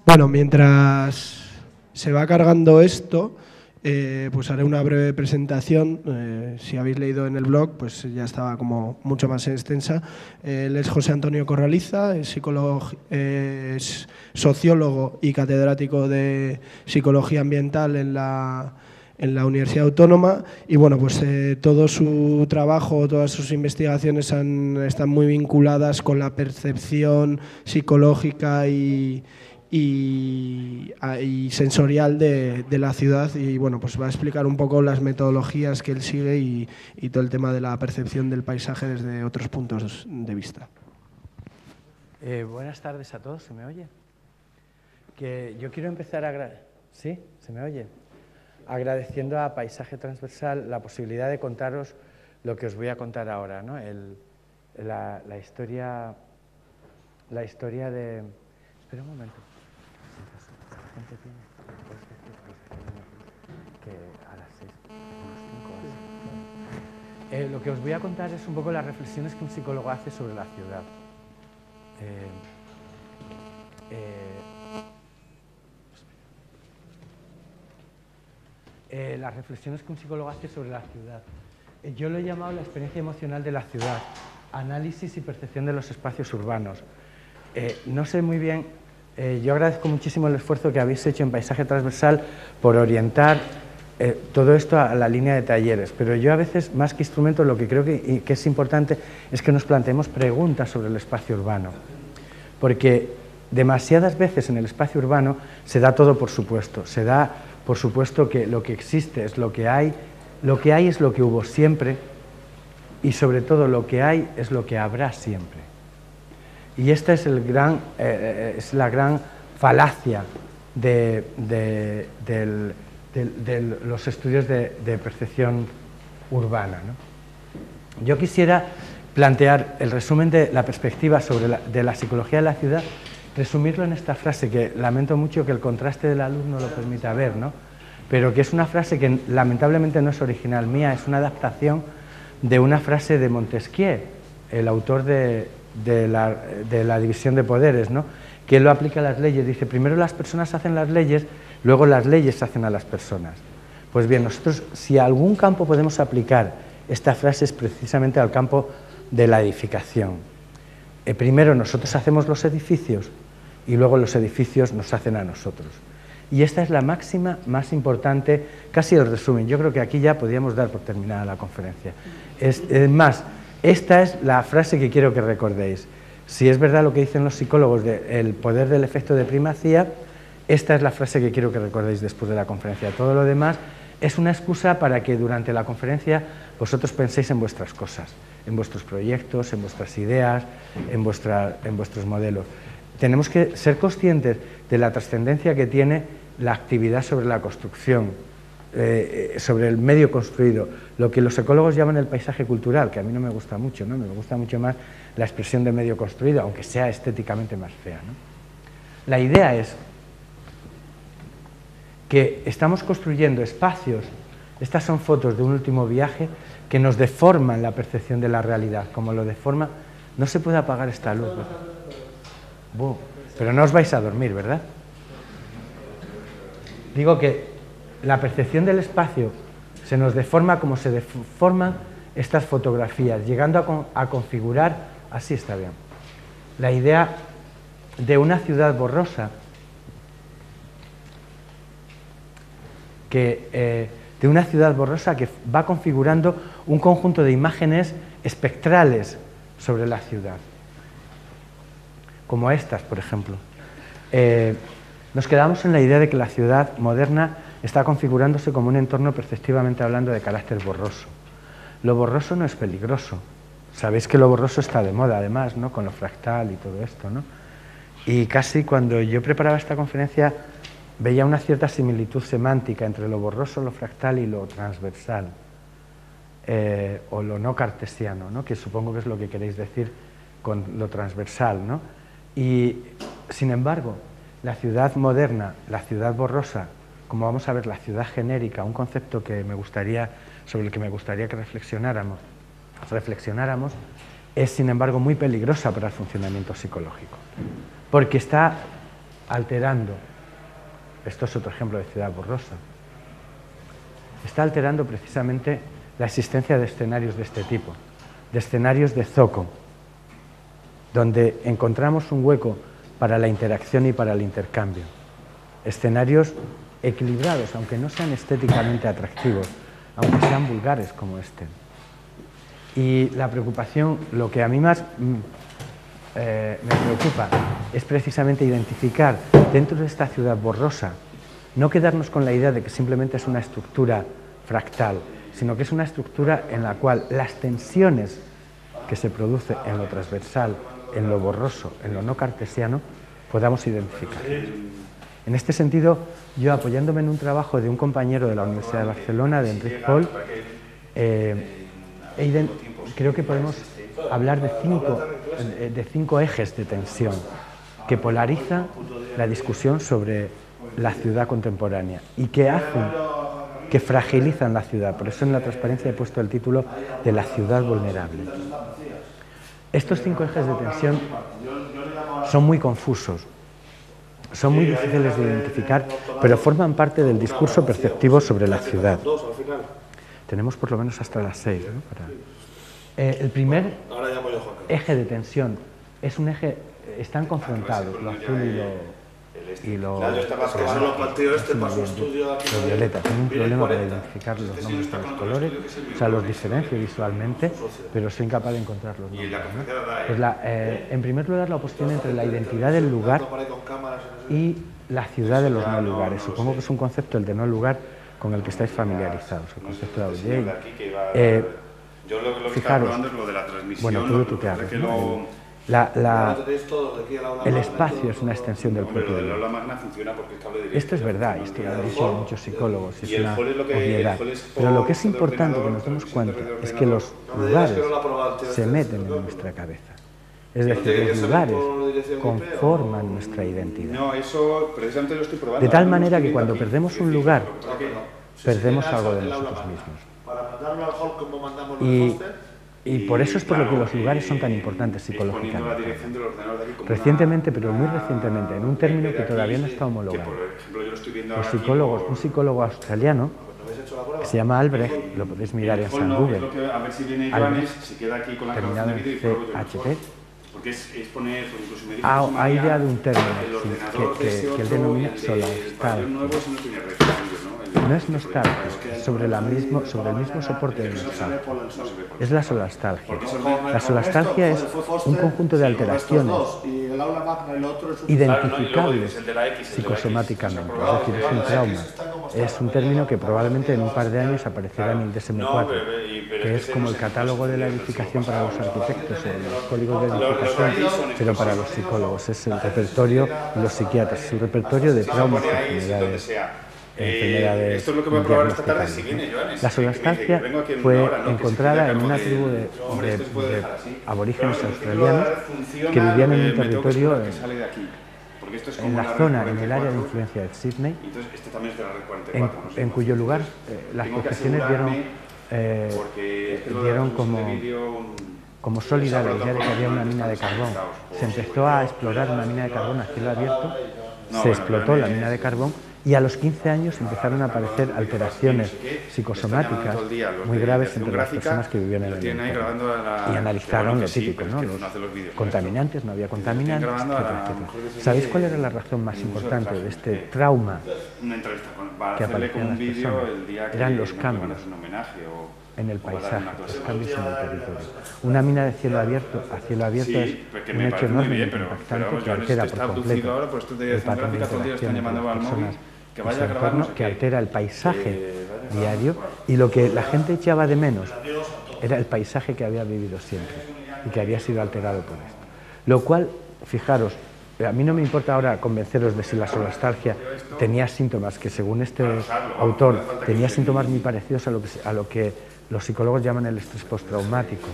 Bueno, mientras se va cargando esto, pues haré una breve presentación. Si habéis leído en el blog, pues ya estaba como mucho más extensa. Él es José Antonio Corraliza, es psicólogo, es sociólogo y catedrático de Psicología Ambiental en la Universidad Autónoma, y bueno, pues todo su trabajo, todas sus investigaciones están muy vinculadas con la percepción psicológica y sensorial de la ciudad, y bueno, pues va a explicar un poco las metodologías que él sigue y todo el tema de la percepción del paisaje desde otros puntos de vista. Buenas tardes a todos, ¿se me oye? Que yo quiero empezar ¿Sí? ¿Se me oye? Agradeciendo a Paisaje Transversal la posibilidad de contaros lo que os voy a contar ahora, ¿no? La historia de... Espera un momento. La gente tiene... que a las 6, a las 5. Lo que os voy a contar es un poco las reflexiones que un psicólogo hace sobre la ciudad. Las reflexiones que un psicólogo hace sobre la ciudad. Yo lo he llamado la experiencia emocional de la ciudad, análisis y percepción de los espacios urbanos. No sé muy bien, yo agradezco muchísimo el esfuerzo que habéis hecho en Paisaje Transversal por orientar todo esto a la línea de talleres, pero yo a veces, más que instrumentos, lo que creo que es importante es que nos planteemos preguntas sobre el espacio urbano, porque demasiadas veces en el espacio urbano se da todo por supuesto, se da por supuesto que lo que existe es lo que hay es lo que hubo siempre, y sobre todo lo que hay es lo que habrá siempre. Y esta es la gran falacia de los estudios de percepción urbana, ¿no? Yo quisiera plantear el resumen de la perspectiva de la psicología de la ciudad, resumirlo en esta frase, que lamento mucho que el contraste de la luz no lo permita ver, ¿no? Pero que es una frase que lamentablemente no es original mía, es una adaptación de una frase de Montesquieu, el autor de la división de poderes, ¿no? Que él lo aplica a las leyes. Dice, primero las personas hacen las leyes, luego las leyes hacen a las personas. Pues bien, nosotros, si a algún campo podemos aplicar esta frase, es precisamente al campo de la edificación. Primero nosotros hacemos los edificios y luego los edificios nos hacen a nosotros. Y esta es la máxima más importante, casi el resumen. Yo creo que aquí ya podríamos dar por terminada la conferencia. Es más, esta es la frase que quiero que recordéis. Si es verdad lo que dicen los psicólogos del poder del efecto de primacía, esta es la frase que quiero que recordéis después de la conferencia. Todo lo demás es una excusa para que durante la conferencia vosotros penséis en vuestras cosas, en vuestros proyectos, en vuestras ideas, en vuestros modelos. Tenemos que ser conscientes de la trascendencia que tiene la actividad sobre la construcción, sobre el medio construido, lo que los ecólogos llaman el paisaje cultural, que a mí no me gusta mucho, ¿no? Me gusta mucho más la expresión de medio construido, aunque sea estéticamente más fea, ¿no? La idea es que estamos construyendo espacios, estas son fotos de un último viaje, que nos deforman la percepción de la realidad, como lo deforma. No se puede apagar esta luz, ¿no? Pero no os vais a dormir, ¿verdad? Digo que la percepción del espacio se nos deforma como se deforman estas fotografías, llegando a configurar, así está bien, la idea de una ciudad borrosa, que va configurando un conjunto de imágenes espectrales sobre la ciudad, como estas, por ejemplo. Nos quedamos en la idea de que la ciudad moderna está configurándose como un entorno perceptivamente hablando de carácter borroso. Lo borroso no es peligroso. Sabéis que lo borroso está de moda, además, ¿no? Con lo fractal y todo esto, ¿no? Y casi cuando yo preparaba esta conferencia veía una cierta similitud semántica entre lo borroso, lo fractal y lo transversal, o lo no cartesiano, ¿no? Que supongo que es lo que queréis decir con lo transversal, ¿no? Y, sin embargo, la ciudad moderna, la ciudad borrosa, como vamos a ver, la ciudad genérica, un concepto que sobre el que me gustaría que reflexionáramos, es, sin embargo, muy peligrosa para el funcionamiento psicológico, porque está alterando, esto es otro ejemplo de ciudad borrosa, está alterando precisamente la existencia de escenarios de este tipo, de escenarios de zoco, donde encontramos un hueco para la interacción y para el intercambio. Escenarios equilibrados, aunque no sean estéticamente atractivos, aunque sean vulgares como este. Y la preocupación, lo que a mí más me preocupa, es precisamente identificar dentro de esta ciudad borrosa, no quedarnos con la idea de que simplemente es una estructura fractal, sino que es una estructura en la cual las tensiones que se producen en lo transversal, en lo borroso, en lo no cartesiano, podamos identificar. En este sentido, yo apoyándome en un trabajo de un compañero de la Universidad de Barcelona, de Enric Paul, creo que podemos hablar de cinco ejes de tensión que polarizan la discusión sobre la ciudad contemporánea y que fragilizan la ciudad. Por eso en la transparencia he puesto el título de la ciudad vulnerable. Estos 5 ejes de tensión son muy confusos, son muy difíciles de identificar, pero forman parte del discurso perceptivo sobre la ciudad. Tenemos por lo menos hasta las 6, ¿no? El primer eje de tensión es un eje, están confrontados, lo azul y lo violeta. Tengo un problema para identificar los nombres de los colores, o sea, los diferencio visualmente, pero soy incapaz de encontrar los nombres, ¿no? Pues en primer lugar, la oposición entre la identidad del lugar y la ciudad de los no lugares. Supongo que es un concepto, el de no lugar, con el que estáis familiarizados, el concepto de Audrey. Fijaros, bueno, puedo tutear, ¿no? El espacio es una extensión del propio yo. Esto es verdad, esto lo han dicho muchos psicólogos, es una obviedad. Pero lo que es importante que nos demos cuenta es que los lugares se meten en nuestra cabeza. Es decir, los lugares conforman nuestra identidad. De tal manera que cuando perdemos un lugar, perdemos algo de nosotros mismos. Y por eso es por lo que los lugares son tan importantes psicológicamente. Recientemente, pero muy recientemente, en un término que todavía no está homologado, los psicólogos, un psicólogo australiano que se llama Albrecht, lo podéis mirar en San Google, Albrecht, terminado en CHT, ha ideado un término que él denomina solastalgia. No es nostalgia, sobre el mismo soporte de nostalgia. Es la solastalgia. La solastalgia es un conjunto de alteraciones identificables psicosomáticamente, es decir, es un trauma. Es un término que probablemente en un par de años aparecerá en el DSM-4, que es como el catálogo de la edificación para los arquitectos o los códigos de edificación, pero para los psicólogos. Es el repertorio de los psiquiatras, es el repertorio de traumas y enfermedades diagnosticables, ¿no? La solastalgia fue encontrada en una tribu de aborígenes australianos que vivían en un territorio en la zona, en el área de influencia de Sydney, en cuyo lugar las profesiones dieron como sólida la idea de que había una mina de carbón. Se empezó a explorar una mina de carbón a cielo abierto, se explotó la mina de carbón y a los 15 años empezaron a aparecer alteraciones psicosomáticas muy graves entre las personas que vivían en el entorno. Y analizaron lo típico, ¿no? Los contaminantes, no había contaminantes, etcétera, etcétera. ¿Sabéis cuál era la razón más importante de este trauma que aparecía en las personas? Eran los cambios en el paisaje, los cambios en el territorio. Una mina de cielo abierto a cielo abierto es un hecho enormemente impactante que altera por completo el patrón de interacción entre las personas y su entorno, que altera el paisaje diario, y lo que la gente echaba de menos era el paisaje que había vivido siempre y que había sido alterado por esto. Lo cual, fijaros, a mí no me importa ahora convenceros de si la solastalgia tenía síntomas, que según este autor tenía síntomas muy parecidos a lo que los psicólogos llaman el estrés postraumático.